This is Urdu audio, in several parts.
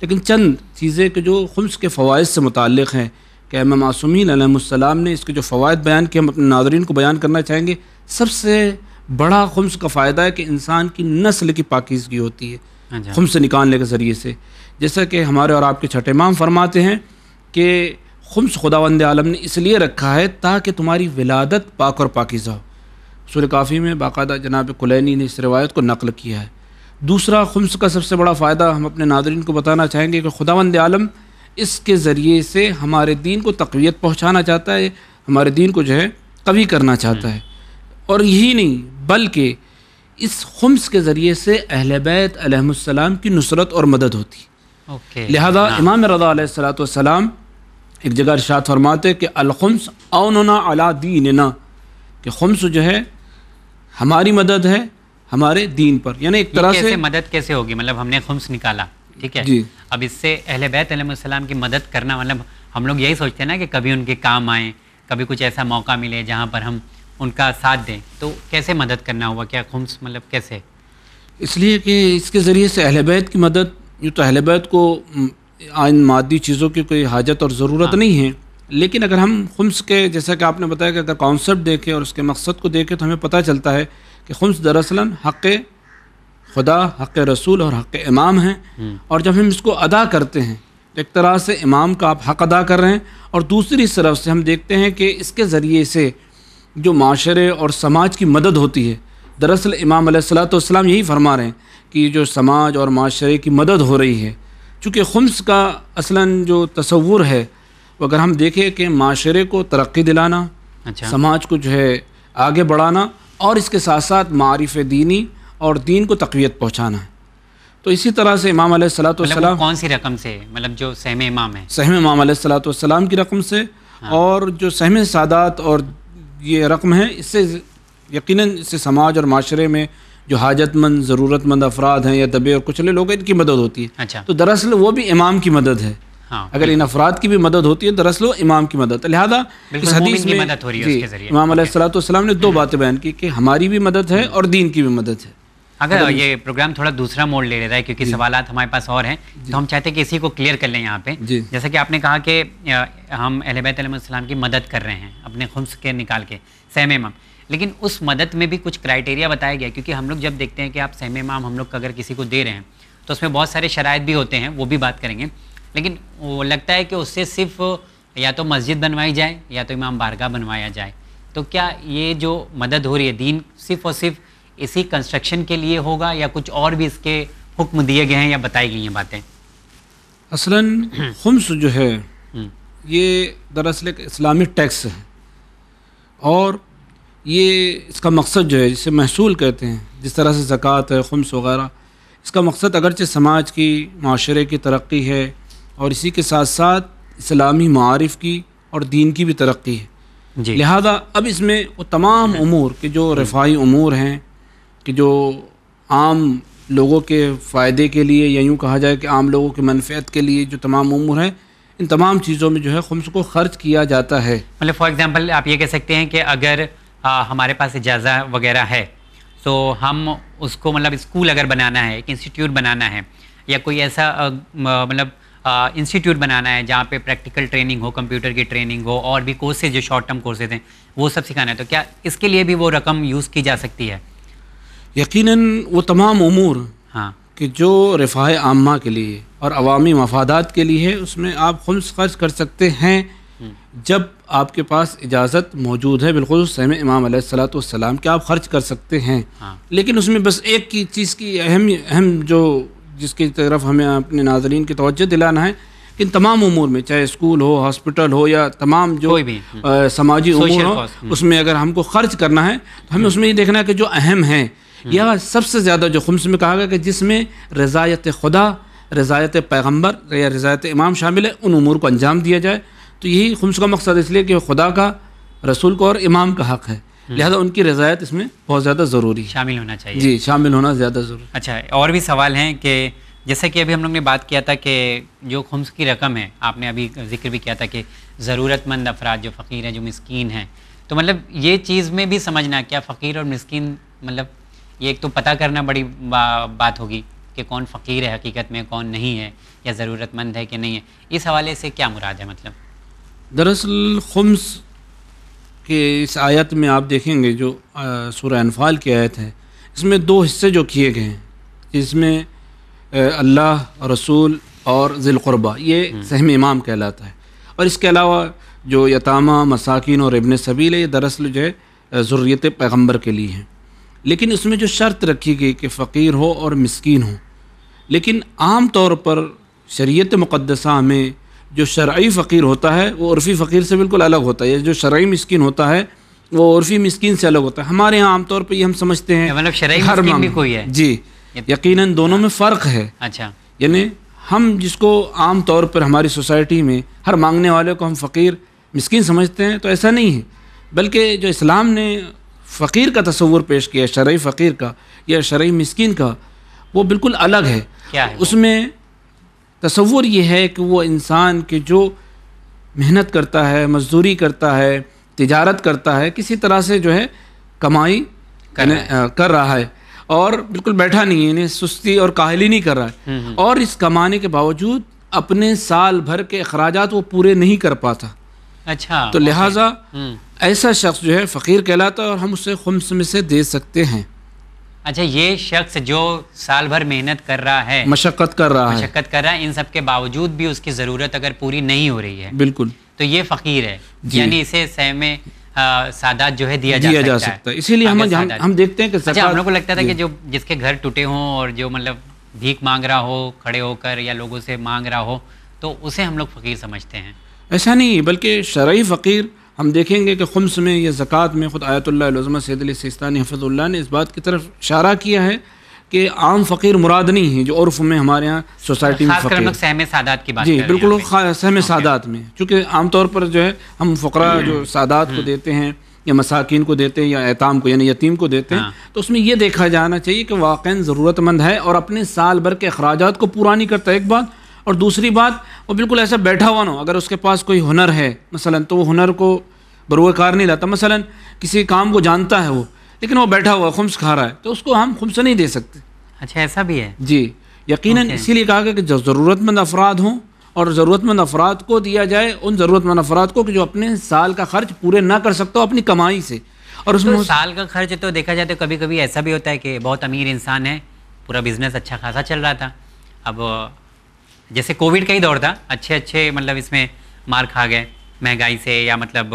لیکن چند چیزیں کہ جو خمس کے فوائد سے متعلق ہیں کہ امام معصومین علیہ السلام نے اس کے جو فوائد بیان کیے ہم اپنے ناظرین کو بیان کرنا چاہیں گے۔ سب سے بڑا خمس کا فائدہ ہے کہ انسان کی نسل کی پاکیزگی ہوتی ہے خمس نکالنے کے ذریعے سے، جیسا کہ ہمارے اور آپ کے چھٹے امام فرماتے ہیں کہ خمس خداوند عالم نے اس لیے رکھا ہے تاکہ تمہاری ولادت پاک اور پاکیزہ ہو۔ سورہ کافی میں باقاعدہ جناب کلینی نے اس روایت کو نقل کیا ہے۔ دوسرا خمس کا سب سے بڑا فائدہ ہم اپنے ناظرین کو بتانا چاہیں گے کہ خداوند عالم اس کے ذریعے سے ہمارے دین کو تقویت پہنچانا چاہتا ہے، ہمارے دین کو جو ہے قوی کرنا چاہتا ہے، اور یہی نہیں بلکہ اس خمس کے ذریعے سے اہل بیت علیہم السلام کی نصرت اور مدد ہوتی ہے۔ لہذا امام رضا علیہ السلام ایک جگہ ارشاد فرماتے کہ الخمس اوننا علی دیننا، کہ خمس جو ہے ہماری مدد ہے ہمارے دین پر، یعنی ایک طرح سے مدد کیسے ہوگی؟ مطلب ہم نے خمس نکالا، ٹھیک ہے جی، اب اس سے اہل بیت علیہ السلام کی مدد کرنا، مطلب ہم لوگ یہی سوچتے ہیں نا کہ کبھی ان کے کام آئیں، کبھی کچھ ایسا موقع ملے جہاں پر ہم ان کا ساتھ دیں، تو کیسے مدد کرنا ہوا؟ کیا خمس مطلب کیسے؟ اس لیے کہ اس کے ذریعے سے اہل بیت کی مدد، یوں تو اہل بیت کو آئین مادی چیزوں کی کوئی حاجت اور ضرورت نہیں ہے، لیکن اگر ہم خمس کے جیسا کہ آپ نے بتایا کہ اگر کانسیپٹ دیکھیں اور اس کے مقصد کو دیکھیں تو ہمیں پتہ چلتا ہے کہ خمس دراصل حق خدا، حق رسول اور حق امام ہیں، اور جب ہم اس کو ادا کرتے ہیں تو ایک طرح سے امام کا آپ حق ادا کر رہے ہیں، اور دوسری طرف سے ہم دیکھتے ہیں کہ اس کے ذریعے سے جو معاشرے اور سماج کی مدد ہوتی ہے۔ دراصل امام علیہ السلام یہی فرما رہے ہیں کہ جو سماج اور معاشرے کی مدد ہو رہی ہے، چونکہ خمس کا اصلاً جو تصور ہے وہ اگر ہم دیکھیں کہ معاشرے کو ترقی دلانا، سماج کو جو ہے آگے بڑھانا، اور اس کے ساتھ ساتھ معارف دینی اور دین کو تقویت پہنچانا ہے۔ تو اسی طرح سے امام علیہ السلام کون سی رقم سے؟ مطلب جو سہم امام ہے، سہم امام علیہ السلام کی رقم سے، اور جو سہم سادات اور یہ رقم ہے اس سے یقیناً اس سے سماج اور معاشرے میں جو حاجت مند ضرورت مند افراد ہیں یا دبے اور کچلے لوگ ہیں ان کی مدد ہوتی ہے۔ تو دراصل وہ بھی امام کی مدد ہے، اگر ان افراد کی بھی مدد ہوتی ہے دراصل وہ امام کی مدد۔ لہذا اس حدیث میں امام علیہ السلام نے دو باتیں بیان کی کہ ہماری بھی مدد ہے اور دین کی بھی مدد ہے۔ اگر یہ پروگرام تھوڑا دوسرا موڑ لے رہا ہے کیونکہ سوالات ہمارے پاس اور ہیں، تو ہم چاہتے ہیں کہ اسی کو کلیئر کر لیں یہاں پہ۔ جیسا کہ آپ نے کہا کہ ہم اہل بیت علیہ السلام کی مدد کر رہے ہیں اپنے خمس کے نکال کے سہم امام، لیکن اس مدد میں بھی کچھ کرائٹیریا بتایا گیا، کیونکہ ہم لوگ جب دیکھتے ہیں کہ آپ سہم امام ہم لوگ اگر کسی کو دے رہے ہیں تو اس میں بہت سارے شرائط بھی ہوتے ہیں، وہ بھی بات کریں گے، لیکن وہ لگتا ہے کہ اس سے صرف یا تو مسجد بنوائی جائے یا تو امام بارگاہ بنوایا جائے، تو کیا یہ جو مدد ہو رہی ہے دین صرف اور صرف اسی کنسٹرکشن کے لیے ہوگا یا کچھ اور بھی اس کے حکم دیے گئے ہیں یا بتائی گئی ہیں باتیں؟ اصلاً خمس جو ہے یہ دراصل ایک اسلامک ٹیکس ہے، اور یہ اس کا مقصد جو ہے جسے محصول کہتے ہیں، جس طرح سے زکوٰۃ ہے، خمس وغیرہ، اس کا مقصد اگرچہ سماج کی معاشرے کی ترقی ہے اور اسی کے ساتھ ساتھ اسلامی معارف کی اور دین کی بھی ترقی ہے۔ لہذا اب اس میں وہ تمام امور کہ جو رفاہی امور ہیں کہ جو عام لوگوں کے فائدے کے لیے یا یوں کہا جائے کہ عام لوگوں کی منفعت کے لیے جو تمام امور ہیں، ان تمام چیزوں میں جو ہے خمس کو خرچ کیا جاتا ہے۔ مطلب فار ایگزامپل آپ یہ کہہ سکتے ہیں کہ اگر ہمارے پاس اجازہ وغیرہ ہے تو ہم اس کو مطلب اسکول اگر بنانا ہے، ایک انسٹیٹیوٹ بنانا ہے، یا کوئی ایسا مطلب انسٹیٹیوٹ بنانا ہے جہاں پہ پریکٹیکل ٹریننگ ہو، کمپیوٹر کی ٹریننگ ہو، اور بھی کورسز جو شارٹ ٹرم کورسز ہیں وہ سب سکھانا ہے، تو کیا اس کے لیے بھی وہ رقم یوز کی جا سکتی ہے؟ یقیناً وہ تمام امور کہ جو رفاہ عامہ کے لیے اور عوامی مفادات کے لیے ہے اس میں آپ خمس خرچ کر سکتے ہیں جب آپ کے پاس اجازت موجود ہے، بالخصوص سہم امام علیہ السلام کہ آپ خرچ کر سکتے ہیں۔ لیکن اس میں بس ایک کی چیز کی اہم جو جس کی طرف ہمیں اپنے ناظرین کی توجہ دلانا ہے کہ ان تمام امور میں، چاہے اسکول ہو، ہاسپٹل ہو، یا تمام جو سماجی امور ہو، اس میں اگر ہم کو خرچ کرنا ہے تو ہمیں اس میں یہ دیکھنا ہے کہ جو اہم ہیں یا سب سے زیادہ جو خمس میں کہا گیا کہ جس میں رضایت خدا، رضایت پیغمبر یا رضایت امام شامل ہے، ان امور کو انجام دیا جائے۔ تو یہی خمس کا مقصد اس لیے کہ خدا کا، رسول کو اور امام کا حق ہے، لہذا ان کی رضایت اس میں بہت زیادہ ضروری، شامل ہونا چاہیے۔ جی، شامل ہونا زیادہ ضروری۔ اچھا، اور بھی سوال ہیں کہ جیسا کہ ابھی ہم لوگ نے بات کیا تھا کہ جو خمس کی رقم ہے، آپ نے ابھی ذکر بھی کیا تھا کہ ضرورت مند افراد جو فقیر ہیں، جو مسکین ہیں، تو مطلب یہ چیز میں بھی سمجھنا کیا فقیر اور مسکین، مطلب یہ ایک تو پتہ کرنا بڑی بات ہوگی کہ کہ کون فقیر ہے حقیقت میں، کون نہیں ہے، یا ضرورت مند ہے کہ نہیں ہے، اس حوالے سے کیا مراد ہے مطلب؟ دراصل خمس کے اس آیت میں آپ دیکھیں گے جو سورہ انفال کی آیت ہے، اس میں 2 حصے جو کیے گئے ہیں، جس میں اللہ رسول اور ذی القربہ یہ سہم امام کہلاتا ہے، اور اس کے علاوہ جو یتامہ، مساکین اور ابن سبیل ہے، یہ دراصل جو ہے ذریت پیغمبر کے لیے ہیں، لیکن اس میں جو شرط رکھی گئی کہ فقیر ہو اور مسکین ہو، لیکن عام طور پر شریعت مقدسہ میں جو شرعی فقیر ہوتا ہے وہ عرفی فقیر سے بالکل الگ ہوتا ہے، جو شرعی مسکین ہوتا ہے وہ عرفی مسکین سے الگ ہوتا ہے۔ ہمارے ہاں عام طور پہ یہ ہم سمجھتے ہیں مطلب شرعی مسکین بھی کوئی ہے؟ جی، یقیناً دونوں میں فرق ہے۔ اچھا، یعنی ہم جس کو عام طور پر ہماری سوسائٹی میں ہر مانگنے والے کو ہم فقیر مسکین سمجھتے ہیں، تو ایسا نہیں ہے، بلکہ جو اسلام نے فقیر کا تصور پیش کیا ہے، شرعی فقیر کا یا شرعی مسکین کا، وہ بالکل الگ ہے۔ کیا ہے؟ اس میں تصور یہ ہے کہ وہ انسان کے جو محنت کرتا ہے، مزدوری کرتا ہے، تجارت کرتا ہے، کسی طرح سے جو ہے کمائی کر رہا ہے، اور بالکل بیٹھا نہیں ہے، یعنی سستی اور کاہلی نہیں کر رہا ہے، اور اس کمانے کے باوجود اپنے سال بھر کے اخراجات وہ پورے نہیں کر پاتا۔ اچھا، تو لہٰذا ایسا شخص جو ہے فقیر کہلاتا ہے، اور ہم اسے خمس میں سے دے سکتے ہیں۔ اچھا، یہ شخص جو سال بھر محنت کر رہا ہے، مشقت کر رہا ہے، ان سب کے باوجود بھی اس کی ضرورت اگر پوری نہیں ہو رہی ہے، بالکل، تو یہ فقیر ہے، یعنی اسے سہم سادات جو ہے دیا جا سکتا ہے۔ اسی لیے ہم دیکھتے ہیں کہ اچھا، ہم لوگ کو لگتا تھا کہ جو جس کے گھر ٹوٹے ہوں اور جو مطلب بھیک مانگ رہا ہو کھڑے ہو کر یا لوگوں سے مانگ رہا ہو، تو اسے ہم لوگ فقیر سمجھتے ہیں۔ ایسا نہیں، بلکہ شرعی فقیر ہم دیکھیں گے کہ خمس میں یا زکوٰۃ میں خود آیت اللہ العظمہ سید علی سیستانی حفظ اللہ نے اس بات کی طرف اشارہ کیا ہے کہ عام فقیر مراد نہیں ہے جو عرف میں ہمارے ہاں سوسائٹی میں فقیر، خاص کر سہم سادات کی بات جی کر رہے ہیں۔ بالکل سہم سادات میں، چونکہ عام طور پر جو ہے ہم فقراء جو سادات کو دیتے ہیں یا مساکین کو دیتے ہیں یا ایتام کو یعنی یتیم کو دیتے ہیں، تو اس میں یہ دیکھا جانا چاہیے کہ واقعاً ضرورت مند ہے اور اپنے سال بھر کے اخراجات کو پورا نہیں کرتا، ایک بات، اور دوسری بات وہ بالکل ایسا بیٹھا ہوا نہ ہو۔ اگر اس کے پاس کوئی ہنر ہے مثلاً تو وہ ہنر کو بروئے کار نہیں لاتا، مثلاً کسی کام کو جانتا ہے وہ، لیکن وہ بیٹھا ہوا خمس کھا رہا ہے، تو اس کو ہم خمس نہیں دے سکتے۔ اچھا، ایسا بھی ہے؟ جی یقیناً، اسی لیے کہا گیا کہ جو ضرورت مند افراد ہوں، اور ضرورت مند افراد کو دیا جائے، ان ضرورت مند افراد کو کہ جو اپنے سال کا خرچ پورے نہ کر سکتا ہو اپنی کمائی سے۔ اور اس میں سال کا خرچ تو دیکھا جائے تو کبھی کبھی ایسا بھی ہوتا ہے کہ بہت امیر انسان ہے، پورا بزنس اچھا خاصا چل رہا تھا، اب جیسے کووڈ کا ہی دور تھا، اچھے مطلب اس میں مار کھا گئے مہنگائی سے، یا مطلب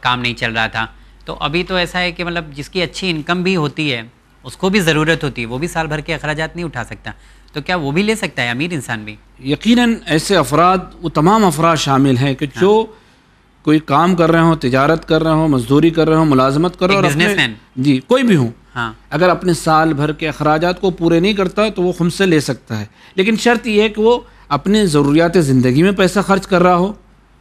کام نہیں چل رہا تھا، تو ابھی تو ایسا ہے کہ مطلب جس کی اچھی انکم بھی ہوتی ہے اس کو بھی ضرورت ہوتی ہے، وہ بھی سال بھر کے اخراجات نہیں اٹھا سکتا، تو کیا وہ بھی لے سکتا ہے امیر انسان بھی؟ یقیناً ایسے افراد، وہ تمام افراد شامل ہیں کہ جو کوئی کام کر رہے ہوں، تجارت کر رہے ہوں، مزدوری کر رہے ہوں، ملازمت کر رہے ہوں، بزنس مین، جی کوئی بھی ہوں، ہاں، اگر اپنے سال بھر کے اخراجات کو پورے نہیں کرتا تو وہ خمس سے لے سکتا ہے، لیکن شرط یہ ہے کہ وہ اپنے ضروریات زندگی میں پیسہ خرچ کر رہا ہو،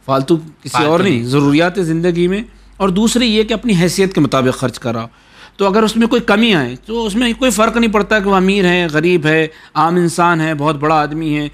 فالتو کسی اور نہیں، ضروریات زندگی میں، اور دوسری یہ کہ اپنی حیثیت کے مطابق خرچ کر رہا ہو۔ تو اگر اس میں کوئی کمی آئے تو اس میں کوئی فرق نہیں پڑتا کہ وہ امیر ہے، غریب ہے، عام انسان ہے، بہت بڑا آدمی ہے،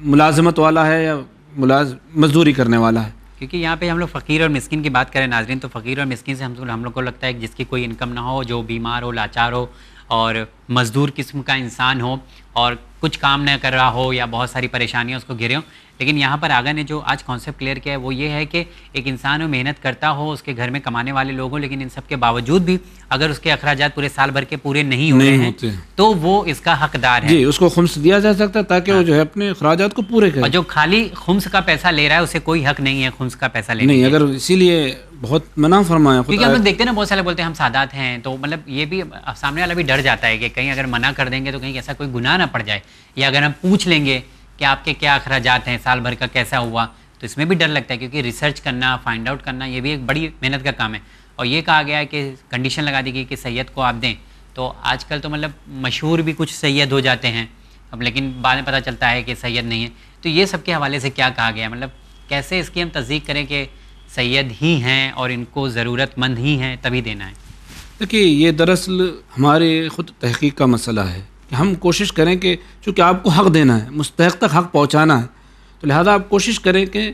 ملازمت والا ہے یا مزدوری کرنے والا ہے۔ کیونکہ یہاں پہ ہم لوگ فقیر اور مسکین کی بات کریں ناظرین، تو فقیر اور مسکین سے ہم لوگ کو لگتا ہے کہ جس کی کوئی انکم نہ ہو، جو بیمار ہو، لاچار ہو اور مزدور قسم کا انسان ہو اور کچھ کام نہ کر رہا ہو یا بہت ساری پریشانیاں اس کو گھیرے ہوں، لیکن یہاں پر آگا نے جو آج کانسیپٹ کلیئر کیا ہے وہ یہ ہے کہ ایک انسان محنت کرتا ہو، اس کے گھر میں کمانے والے لوگ ہوں، لیکن ان سب کے باوجود بھی اگر اس کے اخراجات پورے سال بھر کے پورے نہیں ہو رہے ہیں تو وہ اس کا حقدار ہے، جی اس کو خمس دیا جا سکتا ہے تاکہ وہ جو ہے اپنے اخراجات کو پورے کرے، اور جو خالی خمس کا پیسہ لے رہا ہے اسے کوئی حق نہیں ہے خمس کا پیسہ لینے نہیں، اگر اسی لیے بہت منع فرمایا، کیونکہ ہم لوگ دیکھتے ہیں نا بہت سارے بولتے ہیں ہم سادات ہیں، تو مطلب یہ بھی سامنے والا بھی ڈر جاتا ہے کہ کہیں اگر منع کر دیں گے تو کہیں ایسا کوئی گناہ نہ پڑ جائے، یا اگر ہم پوچھ لیں گے کہ آپ کے کیا اخراجات ہیں، سال بھر کا کیسا ہوا، تو اس میں بھی ڈر لگتا ہے، کیونکہ ریسرچ کرنا، فائنڈ آؤٹ کرنا یہ بھی ایک بڑی محنت کا کام ہے، اور یہ کہا گیا ہے کہ کنڈیشن لگا دی گئی کہ سید کو آپ دیں، تو آج کل تو مطلب مشہور بھی کچھ سید ہو جاتے ہیں اب، لیکن بعد میں پتہ چلتا ہے کہ سید نہیں ہے، تو یہ سب کے حوالے سے کیا کہا گیا ہے، مطلب کیسے اس کی ہم تصدیق کریں کہ سید ہی ہیں اور ان کو ضرورت مند ہی ہیں تبھی دینا ہے؟ دیکھیے یہ دراصل ہمارے خود تحقیق کا مسئلہ ہے کہ ہم کوشش کریں کہ چونکہ آپ کو حق دینا ہے، مستحق تک حق پہنچانا ہے، تو لہذا آپ کوشش کریں کہ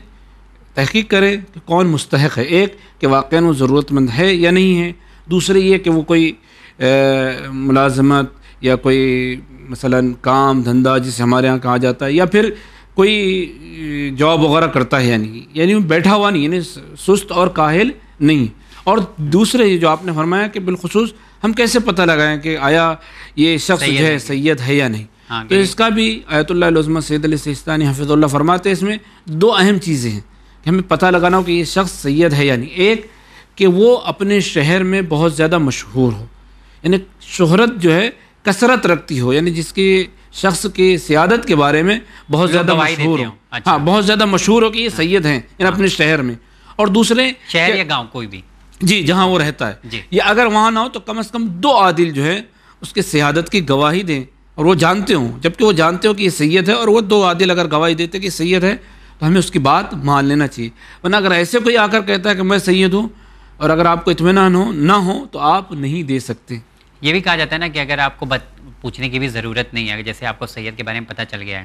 تحقیق کریں کہ کون مستحق ہے، ایک کہ واقعاً وہ ضرورت مند ہے یا نہیں ہے، دوسرے یہ کہ وہ کوئی ملازمت یا کوئی مثلاً کام دھندا جسے ہمارے ہاں کہا جاتا ہے، یا پھر کوئی جاب وغیرہ کرتا ہے، یعنی وہ بیٹھا ہوا نہیں، یعنی سست اور کاہل نہیں. اور دوسرے یہ جو آپ نے فرمایا کہ بالخصوص ہم کیسے پتہ لگائیں کہ آیا یہ شخص جو ہے سید ہے یا نہیں. تو اس کا بھی آیت اللہ العظمہ سید علی سیستانی حفظ اللہ فرماتے ہیں اس میں دو اہم چیزیں ہیں کہ ہمیں پتہ لگانا ہو کہ یہ شخص سید ہے یا نہیں. ایک کہ وہ اپنے شہر میں بہت زیادہ مشہور ہو، یعنی شہرت جو ہے کثرت رکھتی ہو، یعنی جس کی شخص کی سیادت کے بارے میں بہت زیادہ مشہور ہو. ہاں، بہت زیادہ مشہور ہو کہ یہ سید ہیں یعنی اپنے شہر میں. اور دوسرے شہر یا گاؤں کوئی بھی جی جہاں وہ رہتا ہے، یا اگر وہاں نہ ہو تو کم از کم دو عادل جو ہے اس کے سیادت کی گواہی دیں اور وہ جانتے ہوں، جبکہ وہ جانتے ہو کہ یہ سید ہے اور وہ دو عادل اگر گواہی دیتے کہ سید ہے تو ہمیں اس کی بات مان لینا چاہیے. ورنہ اگر ایسے کوئی آ کر کہتا ہے کہ میں سید ہوں اور اگر آپ کو اطمینان نہ ہو تو آپ نہیں دے سکتے. یہ بھی کہا جاتا ہے نا کہ اگر آپ کو پوچھنے کی بھی ضرورت نہیں ہے، جیسے آپ کو سید کے بارے میں پتہ چل گیا ہے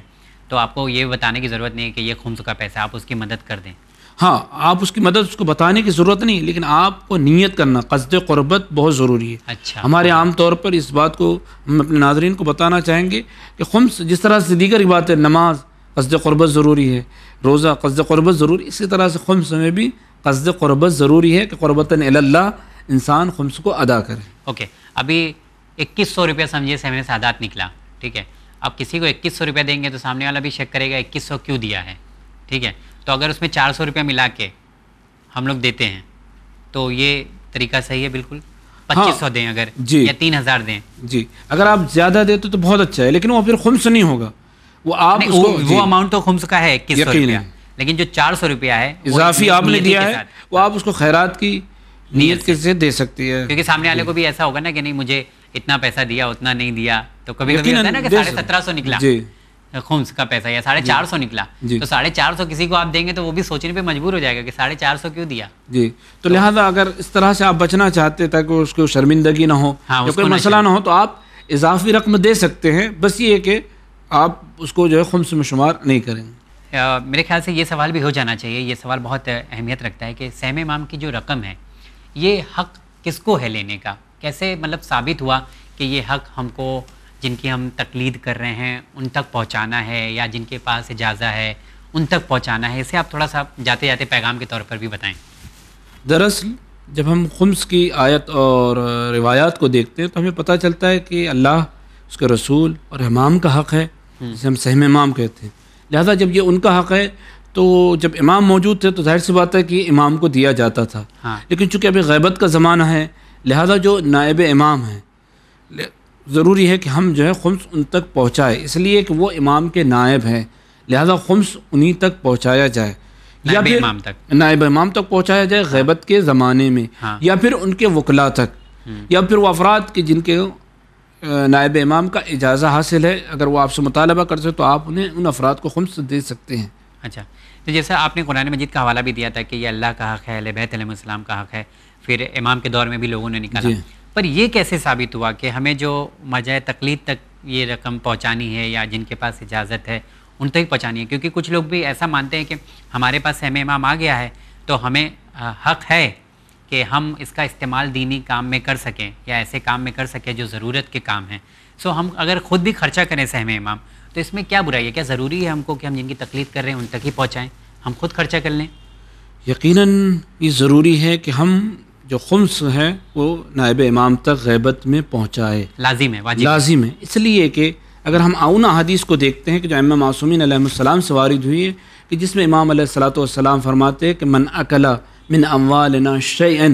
تو آپ کو یہ بتانے کی ضرورت نہیں ہے کہ یہ خمس کا پیسہ، آپ اس کی مدد کر دیں. ہاں، آپ اس کی مدد اس کو بتانے کی ضرورت نہیں، لیکن آپ کو نیت کرنا، قصد قربت بہت ضروری ہے. اچھا، ہمارے عام طور پر اس بات کو ہم اپنے ناظرین کو بتانا چاہیں گے کہ خمس جس طرح سے دیگر عبادت، نماز قصد قربت ضروری ہے، روزہ قصد قربت ضروری، اسی طرح سے خمس میں بھی قصد قربت ضروری ہے کہ قربتاً الی اللہ انسان خمس کو ادا کرے. اوکے، ابھی 2100 روپیہ سمجھیے سہم سعادات نکلا، ٹھیک ہے. اب کسی کو 2100 روپیہ دیں گے تو سامنے والا بھی شک کرے گا 2100 کیوں دیا ہے، ٹھیک ہے. تو اگر اس میں 400 روپیہ ملا کے ہم لوگ دیتے ہیں تو یہ طریقہ صحیح ہے بالکل. 2500 دیں اگر یا 3000 دیں. جی، اگر آپ زیادہ دیتے تو بہت اچھا ہے، لیکن وہ پھر خمس نہیں ہوگا. وہ آپ وہ اماؤنٹ تو خمس کا ہے 2100 روپیہ، لیکن جو 400 روپیہ ہے اضافی آپ نے دیا ہے وہ آپ اس کو خیرات کی نیت سے دے سکتی ہے. کیونکہ سامنے والے کو بھی ایسا ہوگا نا کہ نہیں مجھے اتنا پیسہ دیا اتنا نہیں دیا، تو کبھی کبھی ہوتا ہے نا کہ 1750 نکلا خمس کا پیسہ یا 450 نکلا، تو 450 کسی کو آپ دیں گے تو وہ بھی سوچنے پہ مجبور ہو جائے گا کہ 450 کیوں دیا. جی، تو لہٰذا اگر اس طرح سے آپ بچنا چاہتے تاکہ اس کو شرمندگی نہ ہو یا کوئی مسئلہ نہ ہو تو آپ اضافی رقم دے سکتے ہیں، بس یہ کہ آپ اس کو جو ہے خمس میں شمار نہیں کریں گے. میرے خیال سے یہ سوال بھی ہو جانا چاہیے، یہ سوال بہت اہمیت رکھتا ہے کہ سہم امام کی جو رقم ہے یہ حق کس کو ہے لینے کا؟ کیسے مطلب ثابت ہوا کہ یہ حق ہم کو جن کی ہم تقلید کر رہے ہیں ان تک پہنچانا ہے یا جن کے پاس اجازہ ہے ان تک پہنچانا ہے؟ اسے آپ تھوڑا سا جاتے جاتے پیغام کے طور پر بھی بتائیں. دراصل جب ہم خمس کی آیت اور روایات کو دیکھتے ہیں تو ہمیں پتہ چلتا ہے کہ اللہ، اس کے رسول اور امام کا حق ہے جسے ہم سہم امام کہتے ہیں. لہذا جب یہ ان کا حق ہے تو جب امام موجود تھے تو ظاہر سی بات ہے کہ امام کو دیا جاتا تھا. لیکن چونکہ ابھی غیبت کا زمانہ ہے لہذا جو نائب امام ہیں ضروری ہے کہ ہم جو ہے خمس ان تک پہنچائے، اس لیے کہ وہ امام کے نائب ہیں، لہذا خمس انہی تک پہنچایا جائے یا پھر نائب امام تک پہنچایا جائے غیبت کے زمانے میں، یا پھر ان کے وکلاء تک، یا پھر وہ افراد کے جن کے نائب امام کا اجازہ حاصل ہے، اگر وہ آپ سے مطالبہ کرتے تو آپ انہیں ان افراد کو خمس دے سکتے ہیں. اچھا، تو جیسا آپ نے قرآن مجید کا حوالہ بھی دیا تھا کہ یہ اللہ کا حق ہے، اہل بیت علیہ السلام کا حق ہے، پھر امام کے دور میں بھی لوگوں نے نکالا. پر یہ کیسے ثابت ہوا کہ ہمیں جو مرجع تقلید تک یہ رقم پہنچانی ہے یا جن کے پاس اجازت ہے ان تک پہنچانی ہے؟ کیونکہ کچھ لوگ بھی ایسا مانتے ہیں کہ ہمارے پاس سہم امام آ گیا ہے تو ہمیں حق ہے کہ ہم اس کا استعمال دینی کام میں کر سکیں یا ایسے کام میں کر سکیں جو ضرورت کے کام ہیں. سو ہم اگر خود بھی خرچہ کریں سہم امام تو اس میں کیا برائی ہے؟ کیا ضروری ہے ہم کو کہ ہم جن کی تقلید کر رہے ہیں ان تک ہی پہنچائیں، ہم خود خرچہ کر لیں؟ یقیناً یہ ضروری ہے کہ ہم جو خمس ہے وہ نائب امام تک غیبت میں پہنچائے، لازم ہے، واجب لازم ہے. اس لیے کہ اگر ہم اون احادیث کو دیکھتے ہیں کہ جو ائمہ معصومین علیہ السلام سے وارد ہوئی ہے کہ جس میں امام علیہ الصلوۃ والسلام فرماتے ہیں کہ من اکل من اموالنا شیئا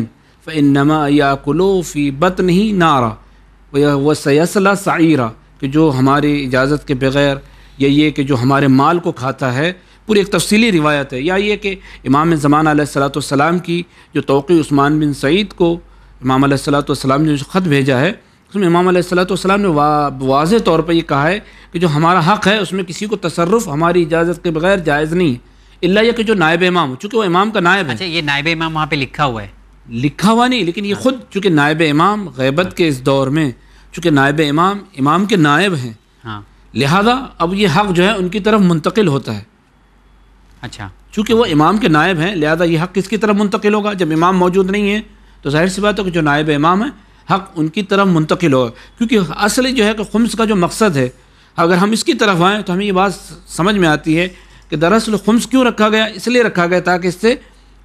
فانما یاکل فی بطنہ نارا وسیصلی سعیرا، کہ جو ہماری اجازت کے بغیر یا یہ کہ جو ہمارے مال کو کھاتا ہے، پوری ایک تفصیلی روایت ہے. یا یہ کہ امام زمانہ علیہ الصلوۃ والسلام کی جو توقیع عثمان بن سعید کو امام علیہ الصلوۃ والسلام نے جو خط بھیجا ہے اس میں امام علیہ الصلوۃ والسلام نے واضح طور پر یہ کہا ہے کہ جو ہمارا حق ہے اس میں کسی کو تصرف ہماری اجازت کے بغیر جائز نہیں ہے، الا یہ کہ جو نائب امام، چونکہ وہ امام کا نائب ہے. اچھا، یہ نائب امام وہاں پہ لکھا ہوا ہے؟ لکھا ہوا نہیں، لیکن یہ خود چونکہ نائب امام غیبت کے اس دور میں چونکہ نائب امام امام کے نائب ہیں، لہذا اب یہ حق جو ہے ان کی طرف منتقل ہوتا ہے. اچھا، چونکہ وہ امام کے نائب ہیں لہذا یہ حق کس کی طرف منتقل ہوگا؟ جب امام موجود نہیں ہے تو ظاہر سی بات ہے کہ جو نائب امام ہے حق ان کی طرف منتقل ہوگا. کیونکہ اصلی جو ہے کہ خمس کا جو مقصد ہے، اگر ہم اس کی طرف آئیں تو ہمیں یہ بات سمجھ میں آتی ہے کہ دراصل خمس کیوں رکھا گیا. اس لیے رکھا گیا تاکہ اس سے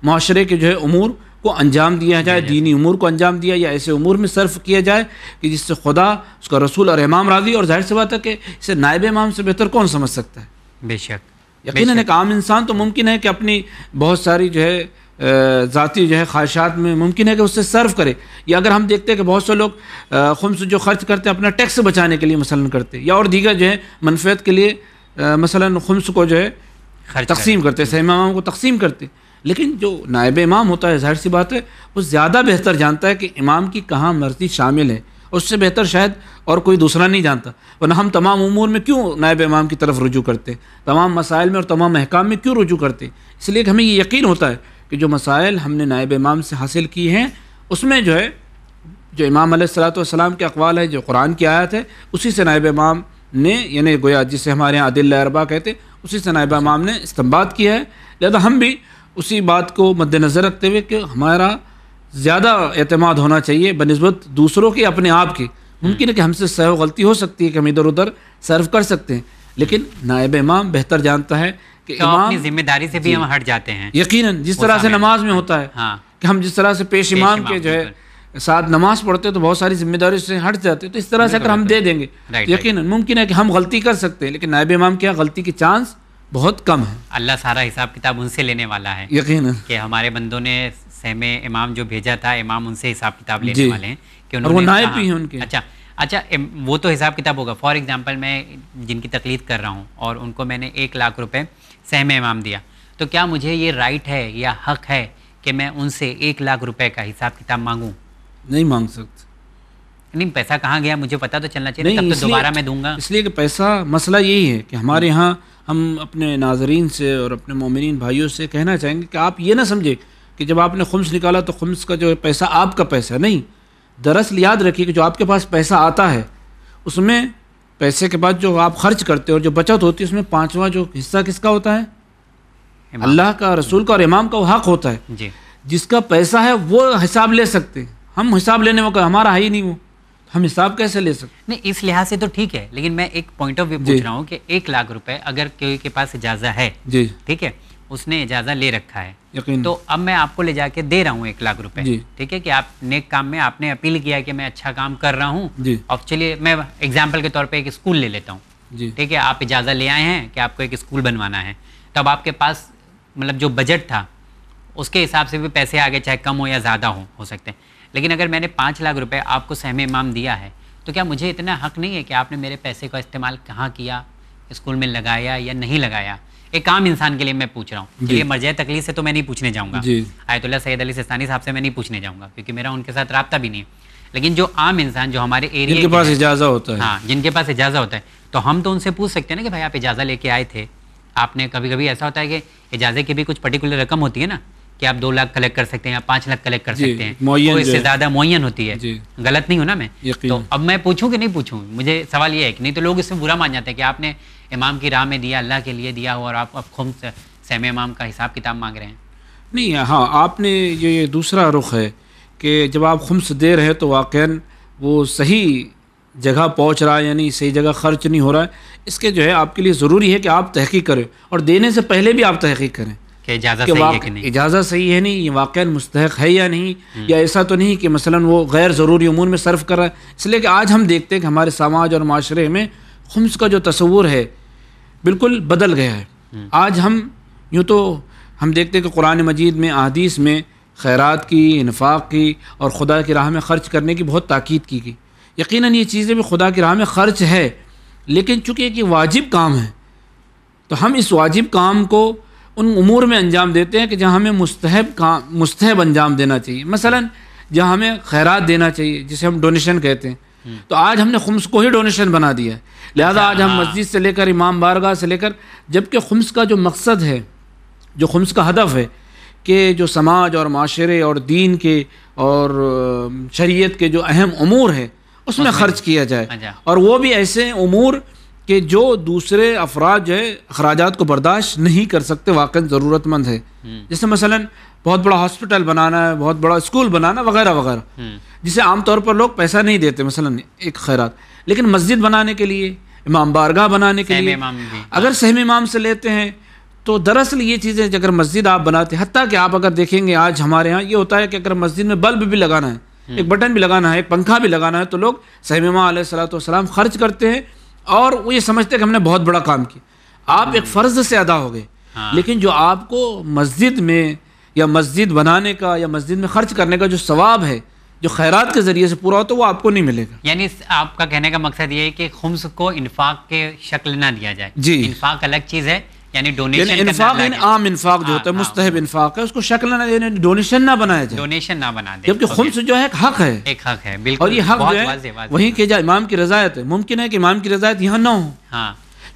معاشرے کے جو ہے امور کو انجام دیا جائے، دینی امور کو انجام دیا یا ایسے امور میں صرف کیا جائے کہ جس سے خدا، اس کا رسول اور امام راضی. اور ظاہر سی بات ہے کہ اسے نائب امام سے بہتر کون سمجھ سکتا ہے. بے شک. یقیناً ایک عام انسان تو ممکن ہے کہ اپنی بہت ساری جو ہے ذاتی جو ہے خواہشات میں ممکن ہے کہ اس سے صرف کرے. یا اگر ہم دیکھتے ہیں کہ بہت سے لوگ خمس جو خرچ کرتے ہیں اپنا ٹیکس بچانے کے لیے مثلاً کرتے، یا اور دیگر جو ہے منفعت کے لیے مثلاً خمس کو جو ہے تقسیم کرتے، سہم امام کو تقسیم کرتے. لیکن جو نائب امام ہوتا ہے ظاہر سی بات ہے وہ زیادہ بہتر جانتا ہے کہ امام کی کہاں مرضی شامل ہے. اس سے بہتر شاید اور کوئی دوسرا نہیں جانتا. ورنہ ہم تمام امور میں کیوں نائب امام کی طرف رجوع کرتے، تمام مسائل میں اور تمام احکام میں کیوں رجوع کرتے؟ اس لیے کہ ہمیں یہ یقین ہوتا ہے کہ جو مسائل ہم نے نائب امام سے حاصل کی ہیں اس میں جو ہے جو امام علیہ الصلوۃ والسلام کے اقوال ہے، جو قرآن کی آیت ہے، اسی سے نائب امام نے، یعنی گویا جسے ہمارے یہاں ادلہ اربعہ کہتے ہیں، اسی سے نائب امام نے استنباط کیا ہے. لہذا ہم بھی اسی بات کو مد نظر رکھتے ہوئے کہ ہمارا زیادہ اعتماد ہونا چاہیے بنسبت دوسروں کے اپنے آپ کے. ممکن ہے کہ ہم سے سہو غلطی ہو سکتی ہے کہ ہم ادھر ادھر صرف کر سکتے ہیں، لیکن نائب امام بہتر جانتا ہے کہ تو امام اپنی ذمہ داری سے بھی ہم ہٹ جاتے ہیں. یقیناً جس طرح سے نماز میں ہوتا ہے کہ ہم جس طرح سے پیش امام کے جو ہے ساتھ نماز پڑھتے تو بہت ساری ذمہ داری سے ہٹ جاتے، تو اس طرح سے اگر ہم دے دیں گے یقیناً ممکن ہے کہ ہم غلطی کر سکتے ہیں، لیکن نائب امام کیا غلطی کی چانس بہت کم ہے. اللہ سارا حساب کتاب ان سے لینے والا ہے. یقیناً کہ ہمارے بندوں نے سہم امام جو بھیجا تھا، امام ان سے حساب کتاب لینے والے ہیں کہ انہوں نے، اور وہ نائب بھی ہیں ان کے. اچھا وہ تو حساب کتاب ہوگا. فار ایگزامپل میں جن کی تقلید کر رہا ہوں اور ان کو میں نے 1,00,000 روپے سہم امام دیا، تو کیا مجھے یہ رائٹ ہے یا حق ہے کہ میں ان سے 1,00,000 روپے کا حساب کتاب مانگوں؟ نہیں مانگ سکتے. نہیں، پیسہ کہاں گیا مجھے پتا تو چلنا چاہیے، تب تو دوبارہ میں دوں گا. اس لیے کہ پیسہ، مسئلہ یہی ہے کہ ہمارے یہاں ہم اپنے ناظرین سے اور اپنے مومنین بھائیوں سے کہنا چاہیں گے کہ آپ یہ نہ سمجھے کہ جب آپ نے خمس نکالا تو خمس کا جو پیسہ آپ کا پیسہ نہیں. دراصل یاد رکھیے کہ جو آپ کے پاس پیسہ آتا ہے اس میں پیسے کے بعد جو آپ خرچ کرتے ہیں اور جو بچت ہوتی ہے اس میں 5واں جو حصہ کس کا ہوتا ہے؟ اللہ کا، رسول کا اور امام کا وہ حق ہوتا ہے. جی. جس کا پیسہ ہے وہ حساب لے سکتے ہیں، ہم حساب لینے کا ہمارا ہے ہی نہیں، وہ ہم حساب کیسے لے سکتے؟ نہیں، اس لحاظ سے تو ٹھیک ہے، لیکن میں ایک پوائنٹ آف ویو پوچھ رہا ہوں کہ 1,00,000 روپے اگر کوئی کے پاس اجازت ہے، جی ٹھیک ہے، اس نے اجازت لے رکھا ہے، یقین تو اب میں آپ کو لے جا کے دے رہا ہوں 1,00,000 روپے، جی. ٹھیک ہے، کہ آپ نیک کام میں آپ نے اپیل کیا کہ میں اچھا کام کر رہا ہوں. جی. اب چلیے میں ایگزامپل کے طور پہ ایک اسکول لے لیتا ہوں. جی. ٹھیک ہے، آپ اجازت لے آئے ہیں کہ آپ کو ایک اسکول بنوانا ہے، تو اب آپ کے پاس مطلب جو بجٹ تھا اس کے حساب سے بھی پیسے آگے چاہے کم ہو یا زیادہ ہو سکتے ہیں. لیکن اگر میں نے 5,00,000 روپے آپ کو سہم امام دیا ہے تو کیا مجھے اتنا حق نہیں ہے کہ آپ نے میرے پیسے کا استعمال کہاں کیا، اسکول میں لگایا یا نہیں لگایا؟ ایک عام انسان کے لیے میں پوچھ رہا ہوں. یہ مرجع تقلید سے تو میں نہیں پوچھنے جاؤں گا، آیت اللہ سید علی سستانی صاحب سے میں نہیں پوچھنے جاؤں گا کیونکہ میرا ان کے ساتھ رابطہ بھی نہیں ہے. لیکن جو عام انسان جو ہمارے ایریا جن کے پاس اجازت ہوتا ہے، ہاں جن کے پاس اجازت ہوتا ہے، تو ہم تو ان سے پوچھ سکتے ہیں نا کہ بھائی آپ اجازت لے کے آئے تھے، آپ نے کبھی کبھی ایسا ہوتا ہے کہ اجازت کی بھی کچھ پرٹیکولر رقم ہوتی ہے نا کہ آپ 2,00,000 کلیکٹ کر سکتے ہیں یا 5,00,000 کلیکٹ کر سکتے ہیں، وہ اس سے زیادہ معین ہوتی ہے. غلط نہیں ہوں نا میں؟ تو اب میں پوچھوں کہ نہیں پوچھوں؟ مجھے سوال یہ ہے کہ نہیں تو لوگ اس سے برا مان جاتے ہیں کہ آپ نے امام کی راہ میں دیا، اللہ کے لیے دیا ہو، اور آپ اب خمس سہم امام کا حساب کتاب مانگ رہے ہیں. نہیں، ہاں آپ نے یہ دوسرا رخ ہے کہ جب آپ خمس دے رہے تو واقعاً وہ صحیح جگہ پہنچ رہا ہے، یعنی صحیح جگہ خرچ نہیں ہو رہا ہے. اس کے جو ہے آپ کے لیے ضروری ہے کہ آپ تحقیق کریں، اور دینے سے پہلے بھی آپ تحقیق کریں کہ اجازت صحیح ہے کہ نہیں، اجازت صحیح ہے نہیں، یہ واقعاً مستحق ہے یا نہیں، یا ایسا تو نہیں کہ مثلاً وہ غیر ضروری امور میں صرف کر رہا ہے. اس لیے کہ آج ہم دیکھتے ہیں کہ ہمارے سماج اور معاشرے میں خمس کا جو تصور ہے بالکل بدل گیا ہے. آج ہم یوں تو ہم دیکھتے ہیں کہ قرآن مجید میں، احادیث میں خیرات کی، انفاق کی اور خدا کی راہ میں خرچ کرنے کی بہت تاکید کی گئی. یقیناً یہ چیزیں بھی خدا کی راہ میں خرچ ہے، لیکن چونکہ یہ واجب کام ہے تو ہم اس واجب کام کو ان امور میں انجام دیتے ہیں کہ جہاں ہمیں مستحب انجام دینا چاہیے. مثلاً جہاں ہمیں خیرات دینا چاہیے جسے ہم ڈونیشن کہتے ہیں، تو آج ہم نے خمس کو ہی ڈونیشن بنا دیا ہے. لہذا آج ہم مسجد سے لے کر امام بارگاہ سے لے کر، جبکہ خمس کا جو مقصد ہے، جو خمس کا ہدف ہے کہ جو سماج اور معاشرے اور دین کے اور شریعت کے جو اہم امور ہیں اس میں خرچ کیا جائے، اور وہ بھی ایسے امور کہ جو دوسرے افراد جو ہے اخراجات کو برداشت نہیں کر سکتے، واقعا ضرورت مند ہے. جیسے مثلا بہت بڑا ہاسپٹل بنانا ہے، بہت بڑا اسکول بنانا وغیرہ وغیرہ. جسے عام طور پر لوگ پیسہ نہیں دیتے، مثلا ایک خیرات، لیکن مسجد بنانے کے لیے، امام بارگاہ بنانے کے لیے اگر سہم امام سے لیتے ہیں تو دراصل یہ چیزیں اگر مسجد آپ بناتے ہیں، حتیٰ کہ آپ اگر دیکھیں گے آج ہمارے ہاں یہ ہوتا ہے کہ اگر مسجد میں بلب بھی لگانا ہے، ایک بٹن بھی لگانا ہے، ایک پنکھا بھی لگانا ہے، تو لوگ سہم امام علیہ الصلوۃ والسلام خرچ کرتے ہیں اور وہ یہ سمجھتے ہیں کہ ہم نے بہت بڑا کام کیا. آپ ایک فرض سے ادا ہو گئے، لیکن جو آپ کو مسجد میں یا مسجد بنانے کا یا مسجد میں خرچ کرنے کا جو ثواب ہے جو خیرات کے ذریعے سے پورا ہوتا ہے وہ آپ کو نہیں ملے گا. یعنی آپ کا کہنے کا مقصد یہ ہے کہ خمس کو انفاق کے شکل نہ دیا جائے. جی، انفاق الگ چیز ہے، یعنی ڈونیشن انفاق عام انفاق جو ہوتا ہے مستحب انفاق ہے، اس کو شکل نہ یعنی ڈونیشن نہ بنایا جائے، ڈونیشن نہ بنا دے، جبکہ خمس جو ہے ایک حق ہے، ایک حق ہے بالکل. اور یہ حق جو ہے وہیں کہ جائے امام کی رضایت ہے. ممکن ہے کہ امام کی رضایت یہاں نہ ہو،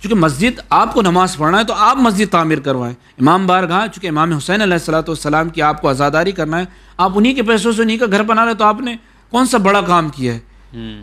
چونکہ مسجد آپ کو نماز پڑھنا ہے تو آپ مسجد تعمیر کروائیں. امام بارگاہ چونکہ امام حسین علیہ الصلوۃ والسلام کی آپ کو عزاداری کرنا ہے، آپ انہی کے پیسوں سے انہی کا گھر بنا رہے تو آپ نے کون سا بڑا کام کیا ہے؟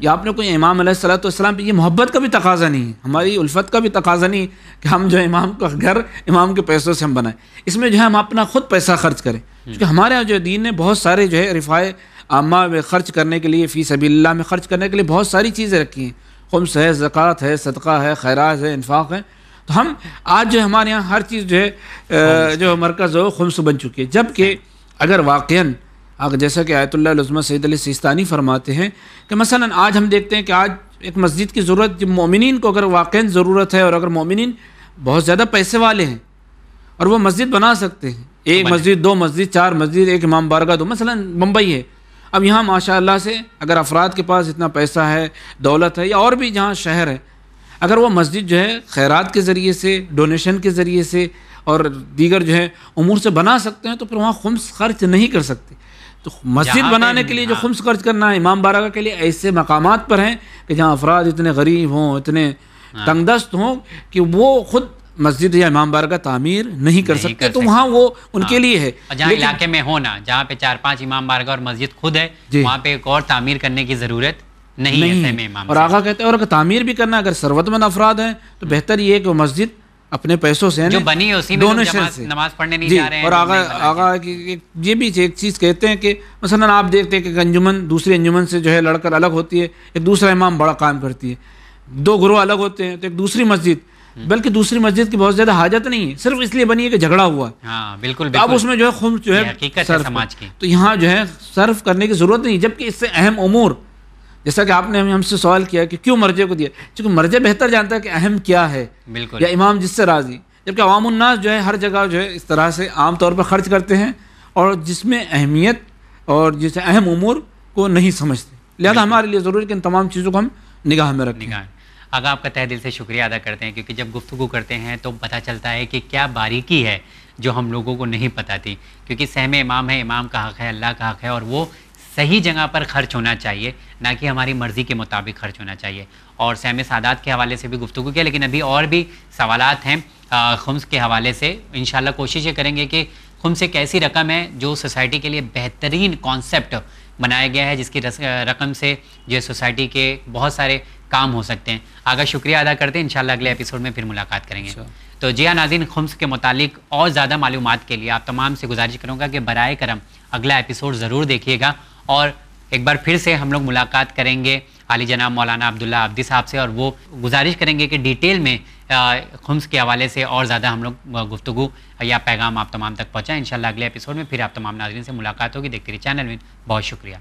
یا آپ نے کوئی امام علیہ الصلوۃ والسلام پہ یہ محبت کا بھی تقاضا نہیں ہے، ہماری الفت کا بھی تقاضا نہیں کہ ہم جو امام کا گھر امام کے پیسوں سے ہم بنائیں. اس میں جو ہے ہم اپنا خود پیسہ خرچ کریں، کیونکہ ہمارے یہاں جو دین نے بہت سارے جو ہے رفاع عامہ میں خرچ کرنے کے لیے، فی سبیل اللہ میں خرچ کرنے کے لیے بہت ساری چیزیں رکھی ہیں. خمس ہے، زکوٰۃ ہے، صدقہ ہے، خیرات ہے، انفاق ہے. تو ہم آج جو ہمارے یہاں ہر چیز جو ہے جو مرکز ہو خمس بن چکی ہے. جبکہ اگر واقعاً جیسا کہ آیت اللہ العظمہ سید علی سیستانی فرماتے ہیں کہ مثلا آج ہم دیکھتے ہیں کہ آج ایک مسجد کی ضرورت جب مومنین کو اگر واقعاً ضرورت ہے، اور اگر مومنین بہت زیادہ پیسے والے ہیں اور وہ مسجد بنا سکتے ہیں، ایک مسجد، دو مسجد، چار مسجد، ایک امام بارگاہ دو، مثلا ممبئی ہے، اب یہاں ماشاء اللہ سے اگر افراد کے پاس اتنا پیسہ ہے، دولت ہے، یا اور بھی جہاں شہر ہے، اگر وہ مسجد جو ہے خیرات کے ذریعے سے، ڈونیشن کے ذریعے سے اور دیگر جو ہے امور سے بنا سکتے ہیں، تو پھر وہاں خمس خرچ نہیں کر سکتے. تو مسجد بنانے کے لیے جو خمس خرچ کرنا ہے امام بارگاہ کے لیے ایسے مقامات پر ہیں کہ جہاں افراد اتنے غریب ہوں، اتنے تنگ دست ہوں کہ وہ خود مسجد یا امام بارگاہ تعمیر نہیں کر سکتے، تو وہاں وہ ان کے لیے ہے. جہاں علاقے میں ہونا، جہاں پہ 4-5 امام بارگاہ اور مسجد خود ہے، وہاں پہ ایک اور تعمیر کرنے کی ضرورت نہیں ہے. اور آقا کہتے ہیں اور اگر تعمیر بھی کرنا اگر ثروت مند افراد ہیں تو بہتر یہ ہے کہ وہ مسجد اپنے پیسوں سے جو بنی ہے اسی میں نماز پڑھنے نہیں جا رہے ہیں. اور آقا یہ بھی ایک چیز کہتے ہیں کہ مثلا آپ دیکھتے ہیں کہ انجمن دوسری انجمن سے جو ہے لڑ کر الگ ہوتی ہے، ایک دوسرا امام بڑا کام کرتی ہے، دو گروہ الگ ہوتے ہیں تو ایک دوسری مسجد، بلکہ دوسری مسجد کی بہت زیادہ حاجت نہیں ہے، صرف اس لیے بنی ہے کہ جھگڑا ہوا ہے. ہاں بالکل. اب اس میں جو ہے خمس جو ہے سماج کی، تو یہاں جو ہے صرف کرنے کی ضرورت نہیں. جبکہ اس سے اہم امور، جیسا کہ آپ نے ہم سے سوال کیا کہ کیوں مرجع کو دیا، چونکہ مرجع بہتر جانتا ہے کہ اہم کیا ہے یا امام جس سے راضی. جبکہ عوام الناس جو ہے ہر جگہ جو ہے اس طرح سے عام طور پر خرچ کرتے ہیں اور جس میں اہمیت اور جسے اہم امور کو نہیں سمجھتے. لہذا ہمارے لیے ضروری ہے کہ ان تمام چیزوں کو ہم نگاہ میں رکھیں. آگا آپ کا تہ دل سے شکریہ ادا کرتے ہیں، کیونکہ جب گفتگو کرتے ہیں تو پتہ چلتا ہے کہ کیا باریکی ہے جو ہم لوگوں کو نہیں پتہ تھی. کیونکہ سہم امام ہے، امام کا حق ہے، اللہ کا حق ہے، اور وہ صحیح جگہ پر خرچ ہونا چاہیے، نہ کہ ہماری مرضی کے مطابق خرچ ہونا چاہیے. اور سہم سادات کے حوالے سے بھی گفتگو کیا، لیکن ابھی اور بھی سوالات ہیں خمس کے حوالے سے. انشاءاللہ کوشش یہ کریں گے کہ خمس ایک ایسی رقم ہے جو سوسائٹی کے لیے بہترین کانسیپٹ بنایا گیا ہے، جس کی رقم سے جو سوسائٹی کے بہت سارے کام ہو سکتے ہیں. آگا شکریہ ادا کرتے ہیں، انشاءاللہ اگلے ایپیسوڈ میں پھر ملاقات کریں گے. تو جی ہاں ناظرین، خمس کے متعلق اور زیادہ معلومات کے لیے آپ تمام سے گزارش کروں گا کہ برائے کرم اگلا ایپیسوڈ ضرور دیکھیے گا. اور ایک بار پھر سے ہم لوگ ملاقات کریں گے عالی جناب مولانا عبداللہ عبدی صاحب سے، اور وہ گزارش کریں گے کہ ڈیٹیل میں خمس کے حوالے سے اور زیادہ ہم لوگ گفتگو یا پیغام آپ تمام تک پہنچائیں. انشاءاللہ اگلے ایپیسوڈ میں پھر آپ تمام ناظرین سے ملاقات ہوگی. دیکھتے رہیے چینل میں. بہت شکریہ.